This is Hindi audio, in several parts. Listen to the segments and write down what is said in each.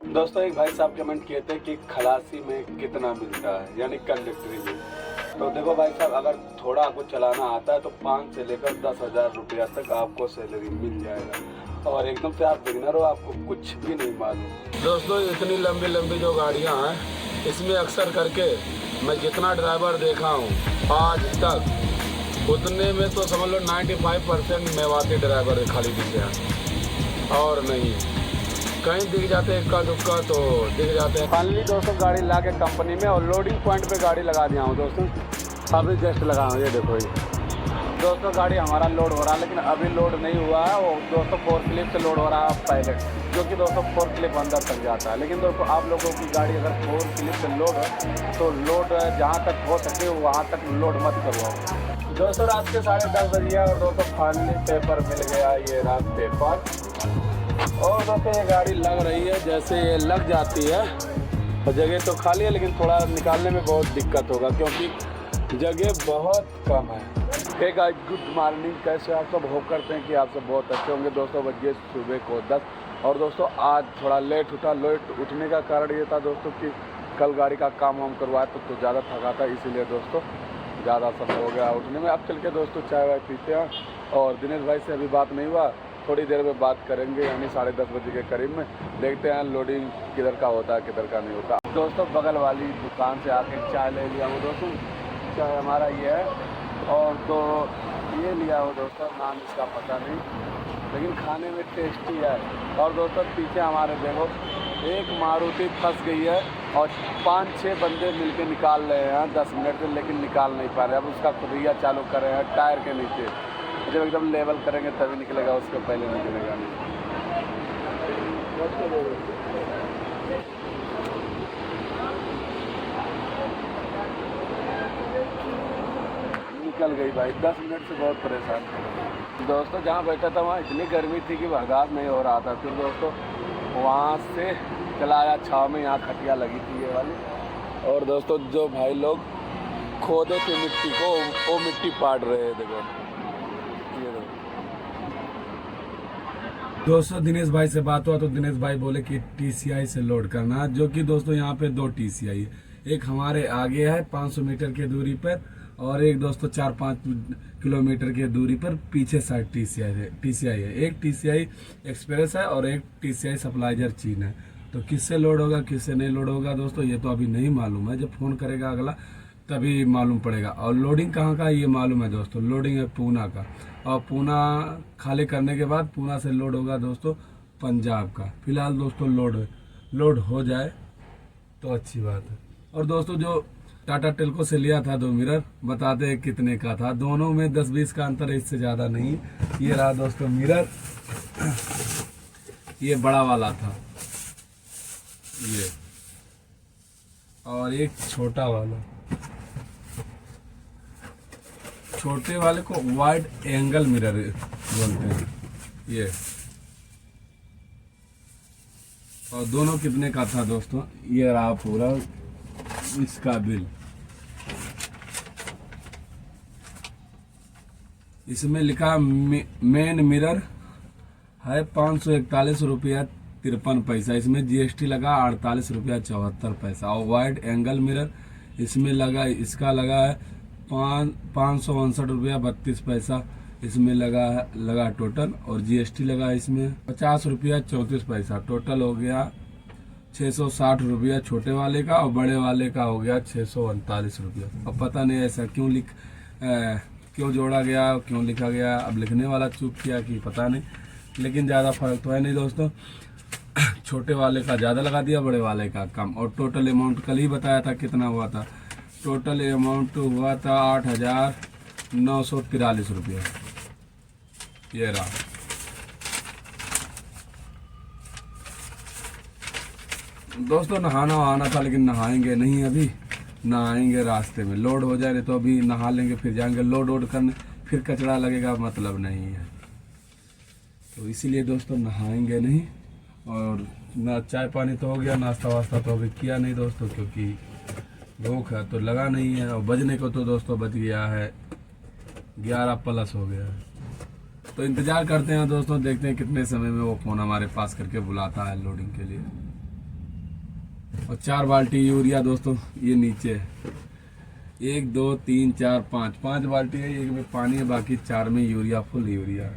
दोस्तों एक भाई साहब कमेंट किए थे कि खलासी में कितना मिलता है, यानी कंडक्टरी में। तो देखो भाई साहब, अगर थोड़ा आपको चलाना आता है तो 5 से लेकर 10,000 रुपया तक आपको सैलरी मिल जाएगा। और एकदम से आप बिगिनर हो, आपको कुछ भी नहीं मालूम। दोस्तों इतनी लंबी लंबी जो गाड़ियाँ हैं, इसमें अक्सर करके मैं जितना ड्राइवर देखा हूँ आज तक, उतने में तो समझ लो 95% मेवाती ड्राइवर खाली दिखते हैं और नहीं कहीं दिख जाते हैं, इक्का दुक्का तो दिख जाते हैं। फाइनली दोस्तों गाड़ी ला के कंपनी में और लोडिंग पॉइंट पे गाड़ी लगा दिया हूँ दोस्तों। अभी जस्ट लगा हूँ, ये देखो ये दोस्तों गाड़ी हमारा लोड हो रहा है, लेकिन अभी लोड नहीं हुआ है। वो दोस्तों 4 क्लिप से लोड हो रहा है पहले, जो कि दोस्तों 4 क्लिप अंदर तक जाता है। लेकिन दोस्तों आप लोगों की गाड़ी अगर 4 क्लिप से लोड हो तो लोड जहाँ तक हो सके वहाँ तक लोड मत करवाओ। दोस्तों रात के 10:30 बजे और दोस्तों फाइनली पेपर मिल गया, ये रात पेपर। और दोस्तों ये गाड़ी लग रही है, जैसे ये लग जाती है और जगह तो खाली है, लेकिन थोड़ा निकालने में बहुत दिक्कत होगा क्योंकि जगह बहुत कम है। हे गाइस, गुड मॉर्निंग, कैसे आप सब? होप करते हैं कि आप सब बहुत अच्छे होंगे। दोस्तों बजे सुबह को 10 और दोस्तों आज थोड़ा लेट उठा। लेट उठने का कारण ये था दोस्तों कि कल गाड़ी का काम वाम करवाया तो ज़्यादा थका था, इसीलिए दोस्तों ज़्यादा समय हो गया उठने में। अब चल के दोस्तों चाय वाय पीते हैं और दिनेश भाई से अभी बात नहीं हुआ, थोड़ी देर में बात करेंगे, यानी 10:30 बजे के करीब में। देखते हैं लोडिंग किधर का होता है किधर का नहीं होता। दोस्तों बगल वाली दुकान से आके चाय ले लिया हूँ दोस्तों। चाय हमारा ये है और तो ये लिया हो दोस्तों, नाम इसका पता नहीं, लेकिन खाने में टेस्टी है। और दोस्तों पीछे हमारे देखो एक मारुति फंस गई है और 5-6 बंदे मिलके निकाल रहे हैं 10 मिनट से, लेकिन निकाल नहीं पा रहे। अब उसका खुदिया चालू कर रहे हैं टायर के नीचे, जब एकदम लेवल करेंगे तभी निकलेगा, उसके पहले निकलेगा नहीं। निकल गई भाई, 10 मिनट से बहुत परेशान था दोस्तों। जहाँ बैठा था वहाँ इतनी गर्मी थी कि बर्दाश्त नहीं हो रहा था। फिर दोस्तों वहाँ से चला आया छाँव में, यहाँ खटिया लगी थी ये वाली। और दोस्तों जो भाई लोग खोदे थे मिट्टी को, वो मिट्टी पाड़ रहे हैं, देखो ये देखो। दोस्तों दिनेश भाई से बात हुआ तो दिनेश भाई बोले कि TCI से लोड करना, जो कि दोस्तों यहाँ पे 2 TCI है। एक हमारे आगे है 500 मीटर की दूरी पर, और एक दोस्तों 4-5 किलोमीटर की दूरी पर पीछे साइड TCI है। एक TCI एक्सप्रेस है और एक TCI सप्लाइजर चीन है। तो किससे लोड होगा किससे नहीं लोड होगा दोस्तों, ये तो अभी नहीं मालूम है। जब फोन करेगा अगला तभी मालूम पड़ेगा। और लोडिंग कहाँ का ये मालूम है दोस्तों, लोडिंग है पूना का, और पूना खाली करने के बाद पूना से लोड होगा दोस्तों पंजाब का। फिलहाल दोस्तों लोड हो जाए तो अच्छी बात है। और दोस्तों जो टाटा टेल्को से लिया था 2 मिरर, बताते हैं कितने का था। दोनों में 10-20 का अंतर है, इससे ज़्यादा नहीं। ये रहा दोस्तों मिरर, ये बड़ा वाला था ये, और एक छोटा वाला। छोटे वाले को वाइड एंगल मिरर बोलते हैं ये। और दोनों कितने का था दोस्तों, ये रहा पूरा इसका बिल। इसमें लिखा मेन मिरर है 541 रुपया 53 पैसा, इसमें GST लगा 48 रुपया 74 पैसा। और वाइड एंगल मिरर इसमें लगा, इसका लगा है 559 रुपया 32 पैसा इसमें लगा टोटल। और GST लगा इसमें 50 रुपया 34 पैसा। टोटल हो गया 660 रुपया छोटे वाले का, और बड़े वाले का हो गया 639 रुपया। अब पता नहीं ऐसा क्यों जोड़ा गया, क्यों लिखा गया, अब लिखने वाला चूक किया कि पता नहीं, लेकिन ज़्यादा फर्क तो है नहीं दोस्तों। छोटे वाले का ज़्यादा लगा दिया, बड़े वाले का कम। और टोटल अमाउंट कल ही बताया था कितना हुआ था। टोटल अमाउंट हुआ था 8,943 रुपया, ये रहा। दोस्तों नहाना था, लेकिन नहाएंगे नहीं अभी, नहाएंगे रास्ते में। लोड हो जाए तो अभी नहा लेंगे, फिर जाएंगे लोड करने, फिर कचरा लगेगा, मतलब नहीं है। तो इसीलिए दोस्तों नहाएंगे नहीं। और ना चाय पानी तो हो गया, नाश्ता वास्ता तो अभी किया नहीं दोस्तों, क्योंकि भूख है तो लगा नहीं है। और बजने को तो दोस्तों बज गया है 11+ हो गया है। तो इंतज़ार करते हैं दोस्तों, देखते हैं कितने समय में वो फ़ोन हमारे पास करके बुलाता है लोडिंग के लिए। और 4 बाल्टी यूरिया दोस्तों ये नीचे है। 1 2 3 4 5 बाल्टी है, एक में पानी है, बाकी 4 में यूरिया, फुल यूरिया है।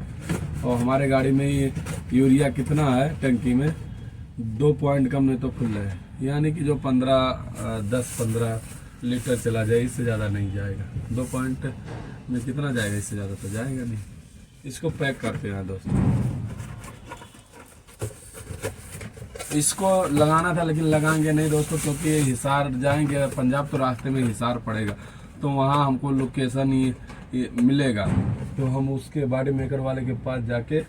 और हमारे गाड़ी में ये यूरिया कितना है टंकी में, 2 पॉइंट कम नहीं तो फुल है, यानी कि जो 10-15 लीटर चला जाए, इससे ज़्यादा नहीं जाएगा। 2 पॉइंट में कितना जाएगा, इससे ज़्यादा तो जाएगा नहीं। इसको पैक करते हैं दोस्तों। इसको लगाना था लेकिन लगाएंगे नहीं दोस्तों, क्योंकि हिसार जाएंगे पंजाब तो रास्ते में हिसार पड़ेगा, तो वहाँ हमको लोकेशन ये मिलेगा, तो हम उसके बॉडी मेकर वाले के पास जाके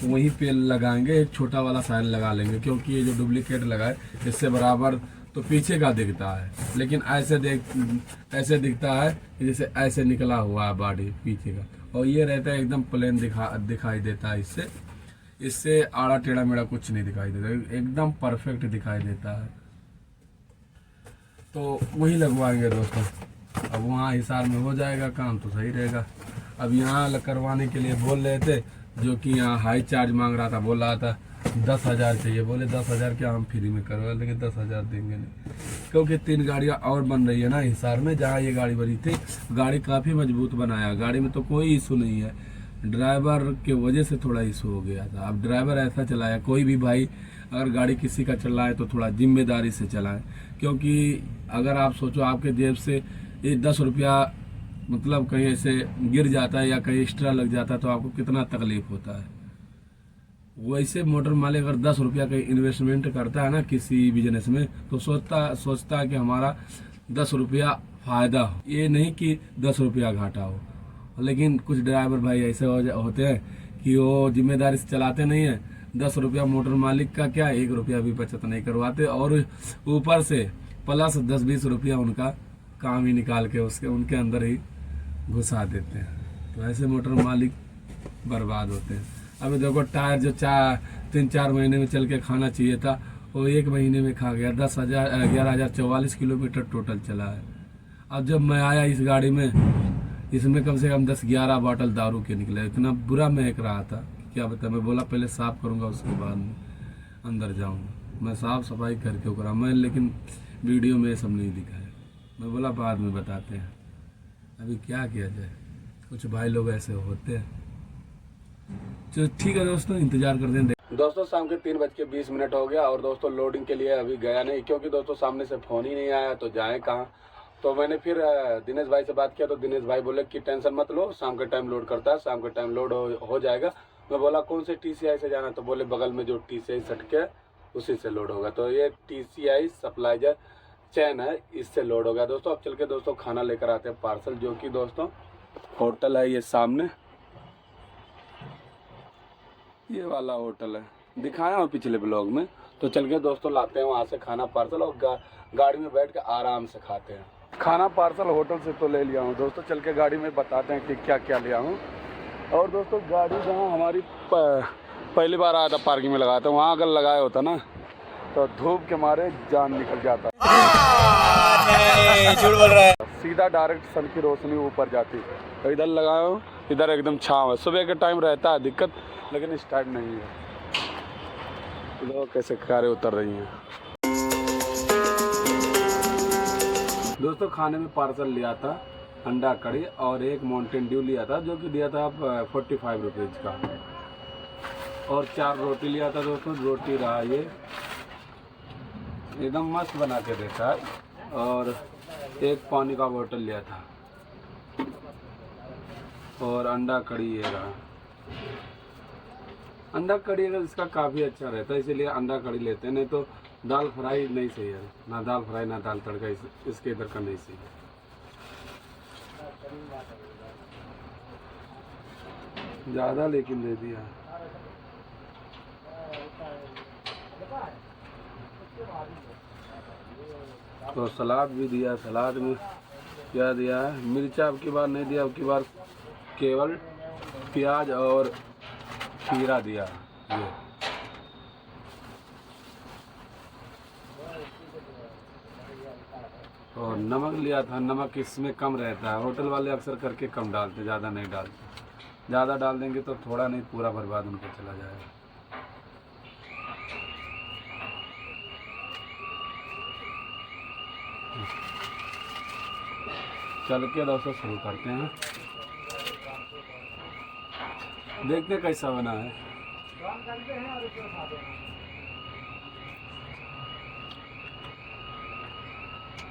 वहीं पे लगाएंगे। एक छोटा वाला साइन लगा लेंगे, क्योंकि ये जो डुप्लीकेट लगाए इससे बराबर तो पीछे का दिखता है, लेकिन ऐसे दिखता है जैसे ऐसे निकला हुआ है बॉडी पीछे का, और ये रहता है एकदम प्लेन दिखाई देता है। इससे आड़ा टेढ़ा मेढ़ा कुछ नहीं दिखाई देता, एकदम परफेक्ट दिखाई देता है। तो वही लगवाएंगे दोस्तों। अब वहाँ हिसार में हो जाएगा काम तो सही रहेगा। अब यहाँ करवाने के लिए बोल रहे थे, जो कि यहाँ हाई चार्ज मांग रहा था, बोल रहा था 10,000 चाहिए। बोले 10,000 क्या हम फ्री में करवा लेंगे, 10,000 देंगे नहीं, क्योंकि 3 गाड़ियाँ और बन रही है ना हिसार में। जहाँ ये गाड़ी बनी थी, गाड़ी काफ़ी मजबूत बनाया, गाड़ी में तो कोई इशू नहीं है, ड्राइवर के वजह से थोड़ा इशू हो गया था। अब ड्राइवर ऐसा चलाया, कोई भी भाई अगर गाड़ी किसी का चलाए तो थोड़ा जिम्मेदारी से चलाएं, क्योंकि अगर आप सोचो आपके जेब से ये 10 रुपया मतलब कहीं ऐसे गिर जाता है या कहीं एक्स्ट्रा लग जाता है तो आपको कितना तकलीफ होता है। वैसे मोटर मालिक अगर 10 रुपया का इन्वेस्टमेंट करता है ना किसी बिजनेस में, तो सोचता है कि हमारा 10 रुपया फायदा हो, ये नहीं कि 10 रुपया घाटा हो। लेकिन कुछ ड्राइवर भाई ऐसे होते हैं कि वो जिम्मेदारी से चलाते नहीं है। 10 रुपया मोटर मालिक का क्या, 1 रुपया भी बचत नहीं करवाते, और ऊपर से प्लस 10-20 रुपया उनका काम ही निकाल के उनके अंदर ही घुसा देते हैं। तो ऐसे मोटर मालिक बर्बाद होते हैं। अभी देखो टायर जो 3-4 महीने में चल के खाना चाहिए था, वो 1 महीने में खा गया। 11,044 किलोमीटर टोटल चला है। अब जब मैं आया इस गाड़ी में, इसमें कम से कम 10-11 बॉटल दारू के निकले। इतना बुरा महक रहा था क्या बता। मैं बोला पहले साफ करूंगा उसके बाद में अंदर जाऊंगा। मैं साफ सफाई करके उकरा मैं, लेकिन वीडियो में सब नहीं दिखाया। मैं बोला बाद में बताते हैं, अभी क्या किया जाए, कुछ भाई लोग ऐसे होते हैं। चलो ठीक है दोस्तों, इंतजार करते हैं। दोस्तों शाम के 3:20 हो गया, और दोस्तों लोडिंग के लिए अभी गया नहीं, क्योंकि दोस्तों सामने से फ़ोन ही नहीं आया, तो जाएँ कहाँ। तो मैंने फिर दिनेश भाई से बात किया, तो दिनेश भाई बोले कि टेंशन मत लो, शाम के टाइम लोड करता है, शाम के टाइम लोड हो जाएगा। मैं बोला कौन से TCI से जाना, तो बोले बगल में जो TCI सटके है उसी से लोड होगा। तो ये TCI सप्लाइजर चैन है, इससे लोड हो गया दोस्तों। अब चल के दोस्तों खाना लेकर आते हैं पार्सल, जो कि दोस्तों होटल है ये सामने, ये वाला होटल है, दिखाया हूँ पिछले ब्लॉग में। तो चल के दोस्तों लाते हैं वहाँ से खाना पार्सल, और गाड़ी में बैठ के आराम से खाते हैं खाना। पार्सल होटल से तो ले लिया हूँ दोस्तों, चल के गाड़ी में बताते हैं कि क्या क्या लिया हूँ। और दोस्तों गाड़ी जहाँ हमारी पहली बार आया था पार्किंग में लगाया था, वहाँ अगर लगाया होता ना तो धूप के मारे जान निकल जाता। झूठ बोल रहा है। सीधा डायरेक्ट सन की रोशनी ऊपर जाती। तो इधर लगाया हूँ, इधर एकदम छाँव है। सुबह के टाइम रहता है दिक्कत, लेकिन इस टाइम नहीं है। लोग कैसे कारें उतर रही हैं। दोस्तों खाने में पार्सल लिया था अंडा कड़ी और एक माउंटेन ड्यू लिया था, जो कि दिया था 45 रुपीज़ का, और 4 रोटी लिया था दोस्तों। रोटी रहा ये एकदम मस्त बना के देता है, और एक पानी का बोतल लिया था, और अंडा कड़ी ये रहा। अंडा कड़ी अगर इसका काफ़ी अच्छा रहता है, इसीलिए अंडा कड़ी लेते हैं, नहीं तो दाल फ्राई नहीं सही है। ना दाल फ्राई ना दाल तड़का इसके इधर का नहीं सही है। ज़्यादा लेकिन दे दिया। तो सलाद भी दिया, सलाद में क्या दिया है, मिर्चा अब की बार नहीं दिया, अब की बार केवल प्याज और खीरा दिया। ये और नमक लिया था, नमक इसमें कम रहता है, होटल वाले अक्सर करके कम डालते, ज़्यादा नहीं डालते। ज़्यादा डाल देंगे तो थोड़ा नहीं पूरा बर्बाद उनको चला जाएगा। चल के दोस्तों शुरू करते हैं, देखते हैं कैसा बना है।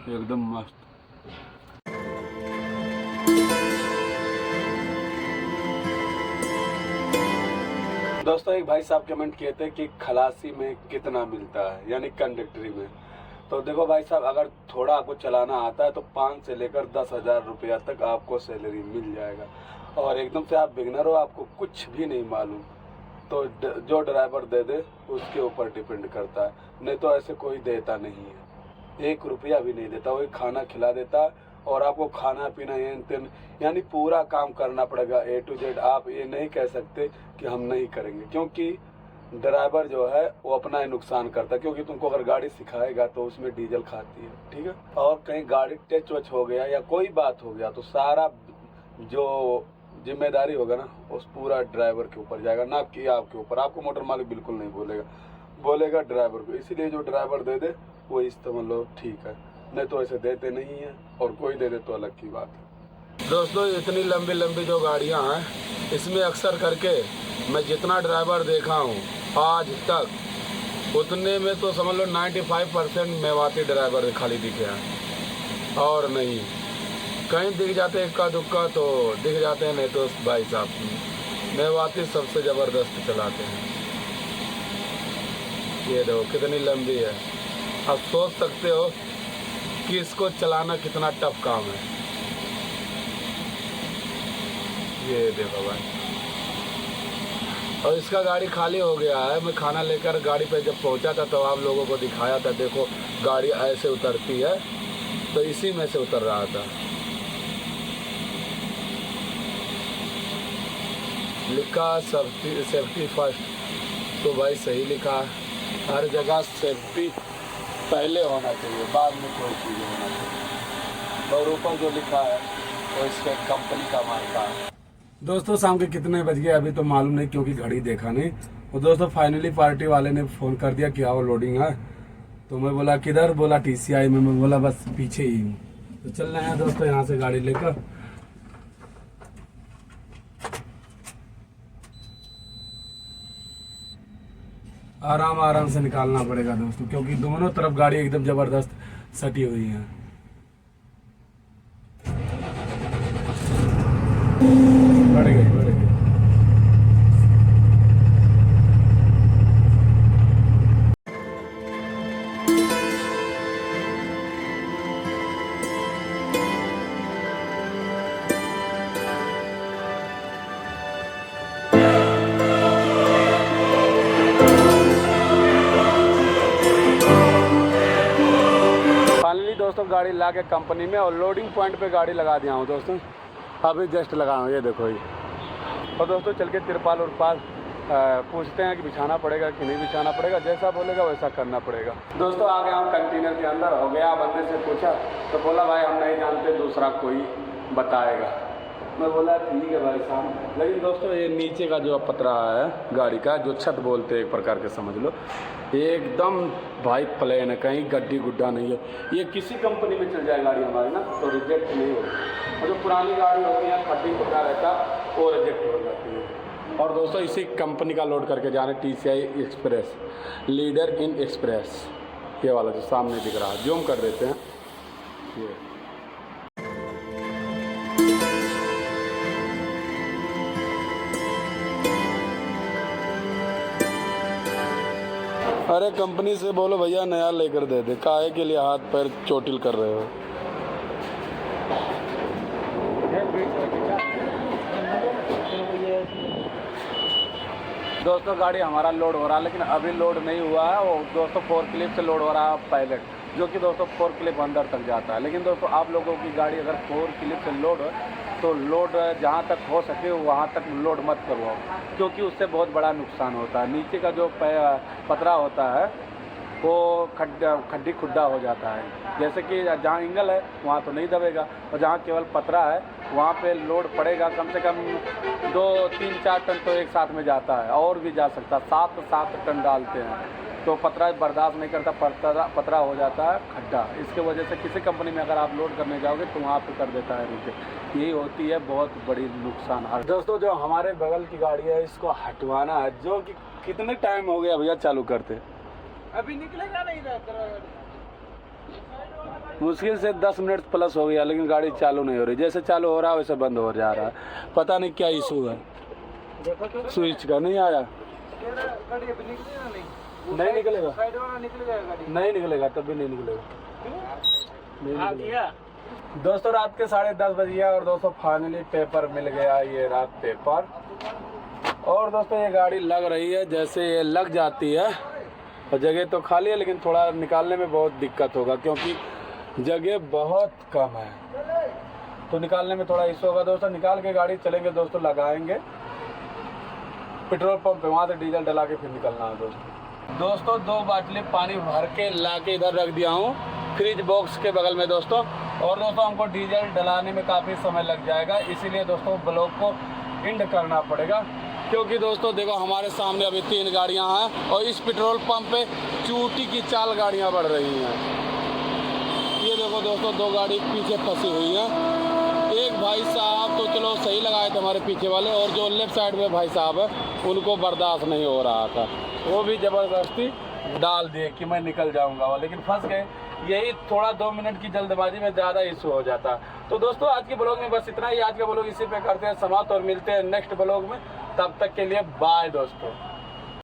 एकदम मस्त। दोस्तों एक भाई साहब कमेंट किए थे कि खलासी में कितना मिलता है, यानी कंडक्टरी में। तो देखो भाई साहब, अगर थोड़ा आपको चलाना आता है तो 5 से लेकर 10,000 रुपया तक आपको सैलरी मिल जाएगा। और एकदम से आप बिगनर हो, आपको कुछ भी नहीं मालूम, तो जो ड्राइवर दे दे उसके ऊपर डिपेंड करता है, नहीं तो ऐसे कोई देता नहीं है। 1 रुपया भी नहीं देता, वही खाना खिला देता है और आपको खाना पीना यानी पूरा काम करना पड़ेगा A to Z। आप ये नहीं कह सकते कि हम नहीं करेंगे, क्योंकि ड्राइवर जो है वो अपना ही नुकसान करता है। क्योंकि तुमको अगर गाड़ी सिखाएगा तो उसमें डीजल खाती है, ठीक है। और कहीं गाड़ी टच वच हो गया या कोई बात हो गया तो सारा जो जिम्मेदारी होगा ना उस पूरा ड्राइवर के ऊपर जाएगा, ना कि आपके ऊपर। आपको मोटर मालिक बिल्कुल नहीं बोलेगा ड्राइवर को। इसीलिए जो ड्राइवर दे दे वो इस्तेमाल लो, ठीक है, नहीं तो ऐसे देते नहीं है, और कोई दे दे तो अलग की बात है। दोस्तों इतनी लंबी लंबी जो गाड़ियां हैं, इसमें अक्सर करके मैं जितना ड्राइवर देखा हूं आज तक, उतने में तो समझ लो 95% मेवाती ड्राइवर खाली दिखे हैं, और नहीं कहीं दिख जाते हैं इक्का दुक्का तो दिख जाते हैं, नहीं तो भाई साहब मेवाती सबसे ज़बरदस्त चलाते हैं। ये देखो कितनी लंबी है, आप सोच सकते हो कि इसको चलाना कितना टफ काम है। ये देखो भाई, और इसका गाड़ी खाली हो गया है। मैं खाना लेकर गाड़ी पे जब पहुंचा था तो आप लोगों को दिखाया था, देखो गाड़ी ऐसे उतरती है, तो इसी में से उतर रहा था। लिखा सेफ्टी फर्स्ट, तो भाई सही लिखा है। हर जगह सेफ्टी पहले होना चाहिए, बाद में कोई चीज़ होना चाहिए। और ऊपर जो लिखा है वो इसके कंपनी का मार्का है। दोस्तों शाम के कितने बज गए अभी तो मालूम नहीं, क्योंकि घड़ी देखा नहीं। और दोस्तों फाइनली पार्टी वाले ने फ़ोन कर दिया कि आओ लोडिंग है। तो मैं बोला किधर, बोला TCI में। मैं बोला बस पीछे ही हूँ। तो चल रहे हैं दोस्तों यहाँ से गाड़ी लेकर। आराम से निकालना पड़ेगा दोस्तों, क्योंकि दोनों तरफ गाड़ी एकदम जबरदस्त सटी हुई है। बढ़ गई। दोस्तों गाड़ी ला के कंपनी में और लोडिंग पॉइंट पे गाड़ी लगा दिया हूँ दोस्तों, अभी जस्ट लगा हूँ, ये देखो ही। और दोस्तों चल के तिरपाल उरपाल पूछते हैं कि बिछाना पड़ेगा कि नहीं बिछाना पड़ेगा, जैसा बोलेगा वैसा करना पड़ेगा। दोस्तों आ गया हूँ कंटेनर के अंदर, हो गया। बंदे से पूछा तो बोला भाई हम नहीं जानते, दूसरा कोई बताएगा। मैं बोला ठीक है भाई साहब। लेकिन दोस्तों ये नीचे का जो पतरा है गाड़ी का, जो छत बोलते हैं एक प्रकार के समझ लो, एकदम भाई प्लेन है, कहीं गड्डी गुड्डा नहीं है। ये किसी कंपनी में चल जाए गाड़ी हमारी ना तो रिजेक्ट नहीं होगी, और जो पुरानी गाड़ी होती है खड्डी गुड्डा रहता वो रिजेक्ट हो जाती है। और दोस्तों इसी कंपनी का लोड करके जाने TCI express, leader Inn Express, ये वाला जो सामने दिख रहा है, जूम कर देते हैं ये। अरे कंपनी से बोलो भैया नया लेकर दे दे, काहे के लिए हाथ पैर चोटिल कर रहे हो। दोस्तों गाड़ी हमारा लोड हो रहा है, लेकिन अभी लोड नहीं हुआ है। वो दोस्तों 4 क्लिप से लोड हो रहा है पायलट, जो कि दोस्तों 4 क्लिप अंदर तक जाता है। लेकिन दोस्तों आप लोगों की गाड़ी अगर 4 क्लिप से लोड हो तो लोड जहाँ तक हो सके वहाँ तक लोड मत करवाओ, क्योंकि उससे बहुत बड़ा नुकसान होता है। नीचे का जो पतरा होता है वो खड्डी खुड्डा हो जाता है। जैसे कि जहाँ एंगल है वहाँ तो नहीं दबेगा, और जहाँ केवल पतरा है वहाँ पे लोड पड़ेगा। कम से कम 2, 3, 4 टन तो एक साथ में जाता है, और भी जा सकता है। 7 टन डालते हैं। तो पतरा बर्दाश्त नहीं करता, पतरा हो जाता है खड्डा। इसके वजह से किसी कंपनी में अगर आप लोड करने जाओगे तो वहाँ पे कर देता है रिजेक्ट। यही होती है बहुत बड़ी नुकसान। दोस्तों जो हमारे बगल की गाड़ी है इसको हटवाना है, जो कि कितने टाइम हो गया भैया चालू करते? अभी निकलेगा नहीं मुश्किल से 10 मिनट प्लस हो गया, लेकिन गाड़ी चालू नहीं हो रही। जैसे चालू हो रहा है वैसे बंद हो जा रहा है। पता नहीं क्या इशू है, स्विच का नहीं आया। नहीं निकलेगा, नहीं निकलेगा, तब भी नहीं निकलेगा, नहीं निकलेगा। दोस्तों रात के 10:30 बज गया और दोस्तों फाइनली पेपर मिल गया। ये रात पेपर। और दोस्तों ये गाड़ी लग रही है, जैसे ये लग जाती है और जगह तो खाली है, लेकिन थोड़ा निकालने में बहुत दिक्कत होगा क्योंकि जगह बहुत कम है, तो निकालने में थोड़ा इशू होगा। दोस्तों निकाल के गाड़ी चलेंगे दोस्तों, लगाएंगे पेट्रोल पंप पे, वहाँ से डीजल डला के फिर निकलना है दोस्तों 2 बाटली पानी भर के ला के इधर रख दिया हूँ फ्रिज बॉक्स के बगल में दोस्तों। और दोस्तों हमको डीजल डलाने में काफ़ी समय लग जाएगा, इसीलिए दोस्तों ब्लॉग को एंड करना पड़ेगा। क्योंकि दोस्तों देखो हमारे सामने अभी 3 गाड़ियाँ हैं और इस पेट्रोल पंप पे चूटी की चाल गाड़ियाँ बढ़ रही हैं। ये देखो दोस्तों 2 गाड़ी पीछे फंसी हुई हैं। एक भाई साहब तो चलो सही लगाए थे हमारे पीछे वाले, और जो लेफ्ट साइड में भाई साहब है उनको बर्दाश्त नहीं हो रहा था, वो भी ज़बरदस्ती डाल दिए कि मैं निकल जाऊंगा, लेकिन फंस गए। यही थोड़ा 2 मिनट की जल्दबाजी में ज़्यादा इशू हो जाता। तो दोस्तों आज के ब्लॉग में बस इतना ही। आज का ब्लॉग इसी पे करते हैं समाप्त और मिलते हैं नेक्स्ट ब्लॉग में। तब तक के लिए बाय दोस्तों।